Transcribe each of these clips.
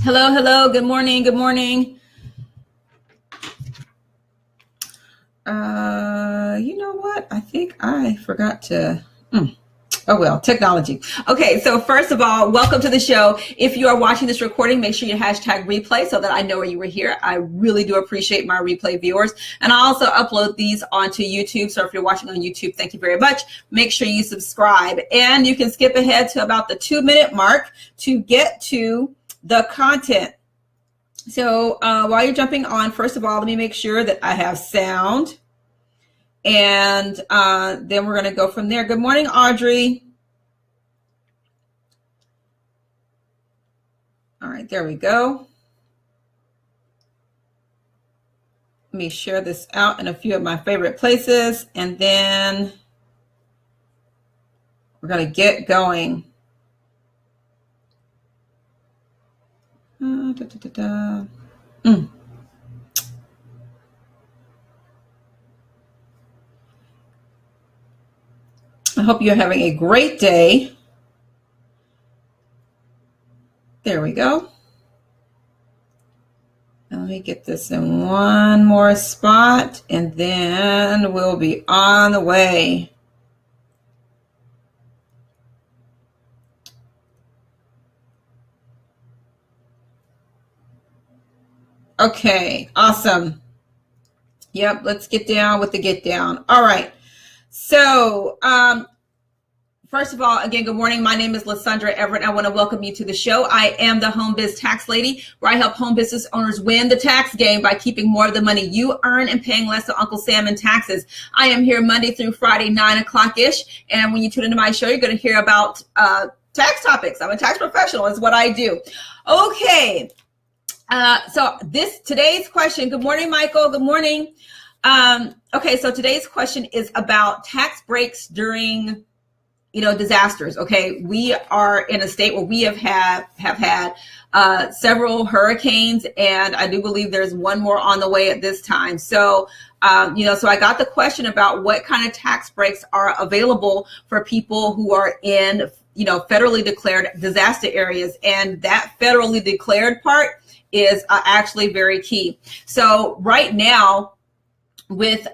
Hello, hello. Good morning. Good morning. You know what? I think I forgot to. Oh, well, technology. Okay, so first of all, welcome to the show. If you are watching this recording, make sure you hashtag replay so that I know where you were here. I really do appreciate my replay viewers. And I also upload these onto YouTube. So if you're watching on YouTube, thank you very much. Make sure you subscribe. And you can skip ahead to about the 2-minute mark to get to the content. So while you're jumping on, first of all, let me make sure that I have sound. And then we're going to go from there. Good morning, Audrey. All right, there we go. Let me share this out in a few of my favorite places, and then we're going to get going. I hope you're having a great day. There we go. Let me get this in one more spot, and then we'll be on the way. Okay, awesome. Yep, let's get down with the get down. All right. So, first of all, again, good morning. My name is Lysandra Everett. I want to welcome you to the show. I am the Home Biz Tax Lady, where I help home business owners win the tax game by keeping more of the money you earn and paying less to Uncle Sam in taxes. I am here Monday through Friday, 9 o'clock-ish. And when you tune into my show, you're going to hear about tax topics. I'm a tax professional. Is what I do. Okay. So today's question. Good morning, Michael. Good morning. Okay, so today's question is about tax breaks during, disasters. Okay, we are in a state where we have had several hurricanes, and I do believe there's one more on the way at this time. So, so I got the question about what kind of tax breaks are available for people who are in, federally declared disaster areas, and that federally declared part is actually very key. So right now, with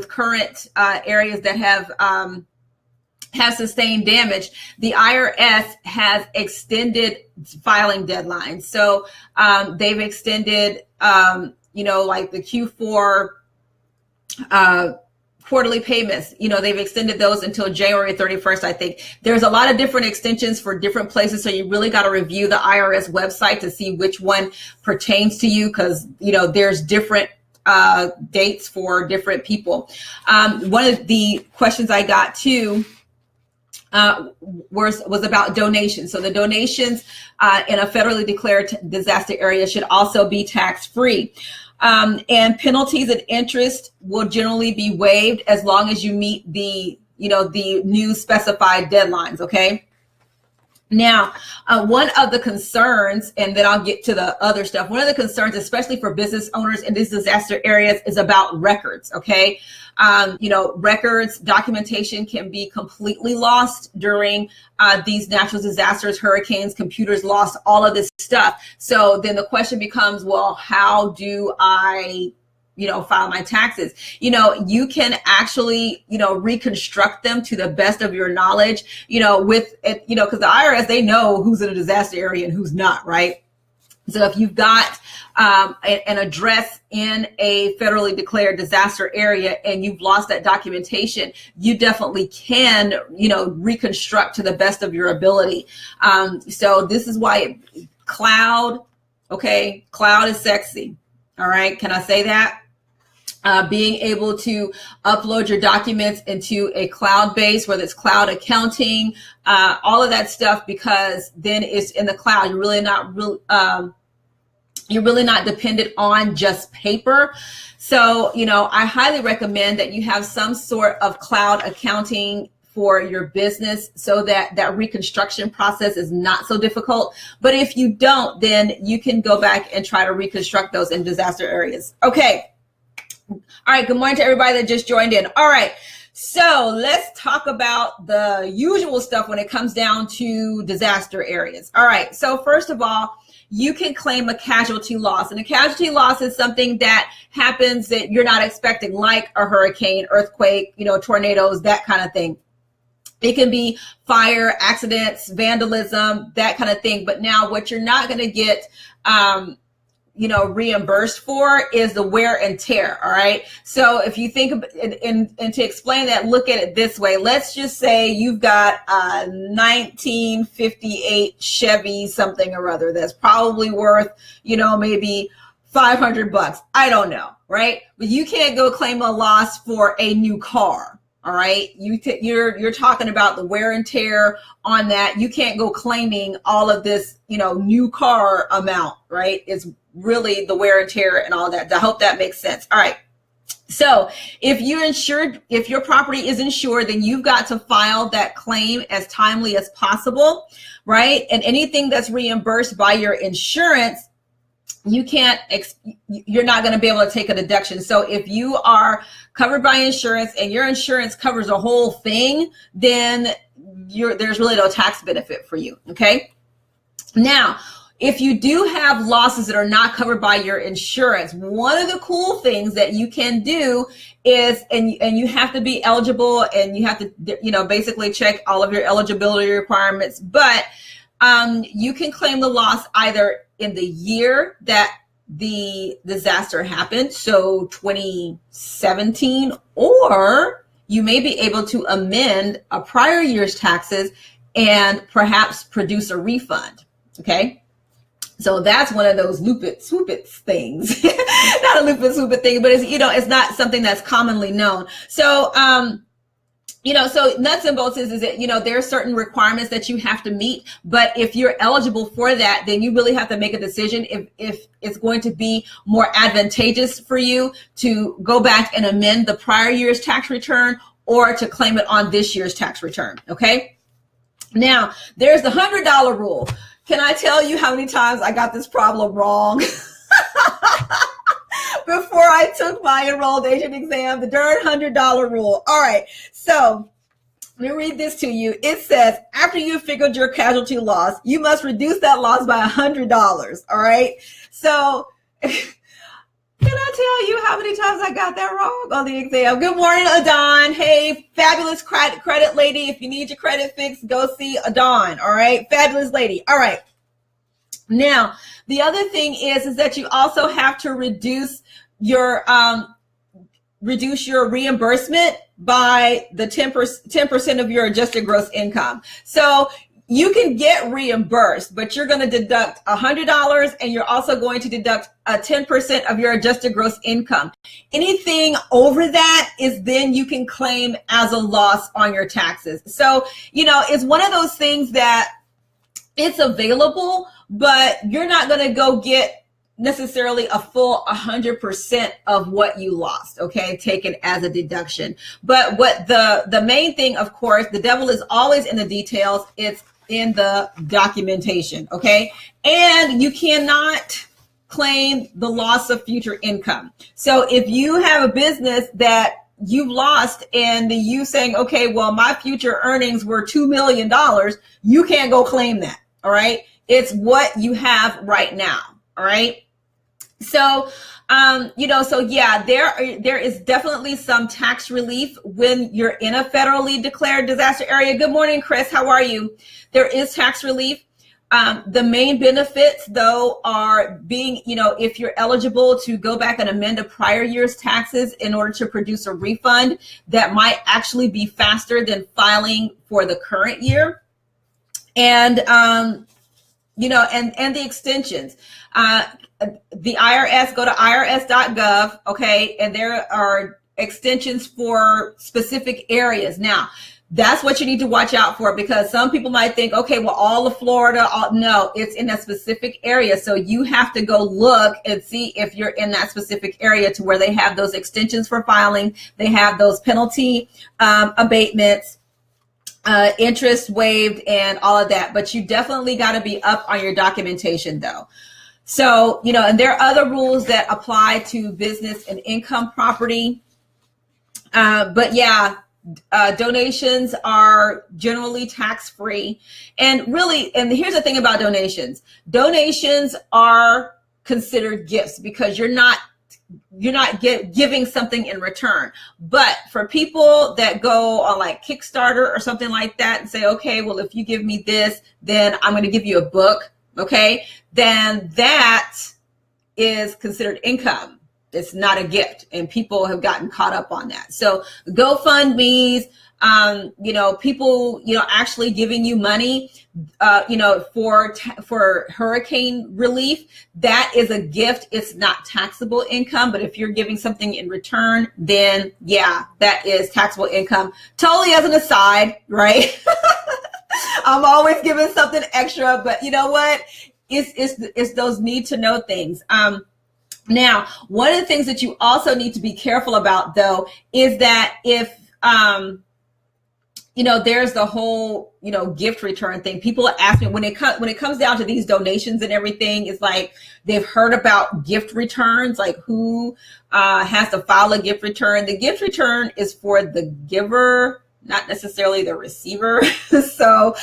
current areas that have sustained damage, the IRS has extended filing deadlines. So they've extended, like the Q4 quarterly payments, they've extended those until January 31st, I think. There's a lot of different extensions for different places, so you really got to review the IRS website to see which one pertains to you, because, there's different dates for different people. One of the questions I got too was about donations. So the donations in a federally declared disaster area should also be tax-free. And penalties and interest will generally be waived as long as you meet the new specified deadlines. Okay. Now, one of the concerns, and then I'll get to the other stuff. One of the concerns, especially for business owners in these disaster areas, is about records. Okay. Records, documentation can be completely lost during these natural disasters, hurricanes, computers lost, all of this stuff. So then the question becomes, well, how do I file my taxes? You can actually, reconstruct them to the best of your knowledge, with it, because the IRS, they know who's in a disaster area and who's not, right? So if you've got an address in a federally declared disaster area and you've lost that documentation, you definitely can, reconstruct to the best of your ability. So this is why cloud is sexy. All right. Can I say that? Being able to upload your documents into a cloud base, whether it's cloud accounting, all of that stuff, because then it's in the cloud. You're really not dependent on just paper. So, I highly recommend that you have some sort of cloud accounting for your business so that that reconstruction process is not so difficult. But if you don't, then you can go back and try to reconstruct those in disaster areas. Okay. All right. Good morning to everybody that just joined in. All right. So let's talk about the usual stuff when it comes down to disaster areas. All right. So first of all, you can claim a casualty loss. And a casualty loss is something that happens that you're not expecting, like a hurricane, earthquake, tornadoes, that kind of thing. It can be fire, accidents, vandalism, that kind of thing. But now what you're not going to get, reimbursed for is the wear and tear. All right. So if you think and to explain that, look at it this way. Let's just say you've got a 1958 Chevy something or other that's probably worth, maybe $500. I don't know. Right. But you can't go claim a loss for a new car. All right. You're talking about the wear and tear on that. You can't go claiming all of this, new car amount. Right. It's really the wear and tear and all that. I hope that makes sense. All right. So if your property is insured, then you've got to file that claim as timely as possible. Right. And anything that's reimbursed by your insurance, you're not going to be able to take a deduction. So if you are covered by insurance and your insurance covers a whole thing, then there's really no tax benefit for you. Okay. Now, if you do have losses that are not covered by your insurance, one of the cool things that you can do is, and you have to be eligible, and you have to, basically check all of your eligibility requirements, but you can claim the loss either in the year that the disaster happened, so 2017, or you may be able to amend a prior year's taxes and perhaps produce a refund. Okay. So that's one of those loop-it-swoop-it things. Not a loop-it-swoop-it thing, but it's not something that's commonly known. So, so nuts and bolts is that, there are certain requirements that you have to meet, but if you're eligible for that, then you really have to make a decision if it's going to be more advantageous for you to go back and amend the prior year's tax return or to claim it on this year's tax return. Okay. Now, there's the $100 rule. Can I tell you how many times I got this problem wrong? Before I took my enrolled agent exam, the darn $100 rule. All right. So let me read this to you. It says, after you've figured your casualty loss, you must reduce that loss by $100. All right. So can I tell you how many times I got that wrong on the exam? Good morning, Adon. Hey, fabulous credit lady. If you need your credit fixed, go see Adon. All right. Fabulous lady. All right. Now, the other thing is that you also have to reduce your reimbursement by the 10% of your adjusted gross income. So you can get reimbursed, but you're going to deduct $100, and you're also going to deduct 10% of your adjusted gross income. Anything over that is then you can claim as a loss on your taxes. So, it's one of those things that it's available, but you're not going to go get necessarily a full 100% of what you lost, okay, taken as a deduction. But what the main thing, of course, the devil is always in the details. It's in the documentation, okay? And you cannot claim the loss of future income. So if you have a business that you've lost and you saying, okay, well, my future earnings were $2 million, you can't go claim that, all right? It's what you have right now, all right? So, so yeah, there is definitely some tax relief when you're in a federally declared disaster area. Good morning, Chris. How are you? There is tax relief. The main benefits, though, are being, if you're eligible to go back and amend a prior year's taxes in order to produce a refund, that might actually be faster than filing for the current year. And, and the extensions. The IRS, go to irs.gov, okay, and there are extensions for specific areas. Now, that's what you need to watch out for, because some people might think, okay, well, all of Florida, no, it's in a specific area. So you have to go look and see if you're in that specific area to where they have those extensions for filing. They have those penalty abatements, interest waived, and all of that. But you definitely got to be up on your documentation, though. So, and there are other rules that apply to business and income property. But yeah, Donations are generally tax-free. And really, and here's the thing about donations. Donations are considered gifts because you're not giving something in return. But for people that go on like Kickstarter or something like that and say, okay, well, if you give me this, then I'm going to give you a book. Okay, then that is considered income. It's not a gift, and people have gotten caught up on that. So GoFundMe's, people, actually giving you money, for hurricane relief, that is a gift. It's not taxable income, but if you're giving something in return, then yeah, that is taxable income. Totally as an aside, right? I'm always giving something extra, but you know what? It's those need to know things. Now, one of the things that you also need to be careful about, though, is that if, there's the whole, gift return thing. People ask me when it comes down to these donations and everything, it's like they've heard about gift returns, like who has to file a gift return. The gift return is for the giver, not necessarily the receiver. So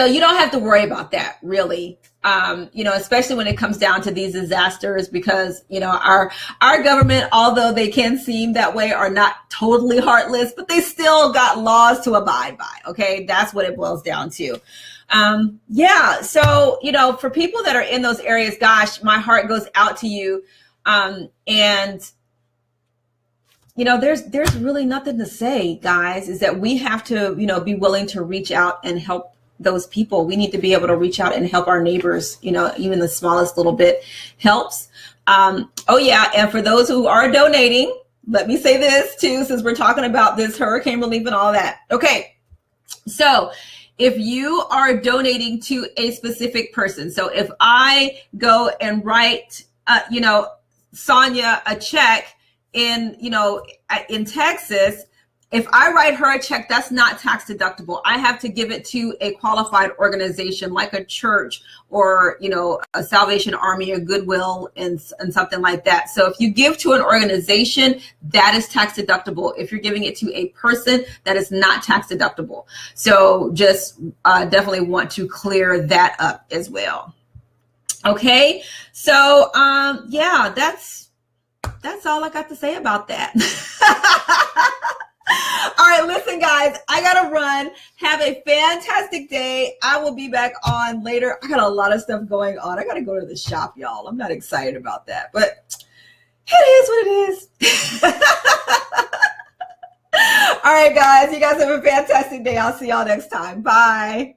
you don't have to worry about that, really. Especially when it comes down to these disasters, because, our government, although they can seem that way, are not totally heartless, but they still got laws to abide by. Okay. That's what it boils down to. So, for people that are in those areas, gosh, my heart goes out to you. There's really nothing to say, guys, is that we have to, be willing to reach out and help those people. We need to be able to reach out and help our neighbors, even the smallest little bit helps. And for those who are donating, let me say this too, since we're talking about this hurricane relief and all that. Okay. So if you are donating to a specific person, so if I go and write, Sonia a check in Texas, if I write her a check, that's not tax deductible. I have to give it to a qualified organization like a church or, a Salvation Army or Goodwill and something like that. So if you give to an organization, that is tax deductible. If you're giving it to a person, that is not tax deductible. So just definitely want to clear that up as well. Okay. So, that's all I got to say about that. All right, listen, guys, I got to run. Have a fantastic day. I will be back on later. I got a lot of stuff going on. I got to go to the shop, y'all. I'm not excited about that, but it is what it is. All right, guys, you guys have a fantastic day. I'll see y'all next time. Bye.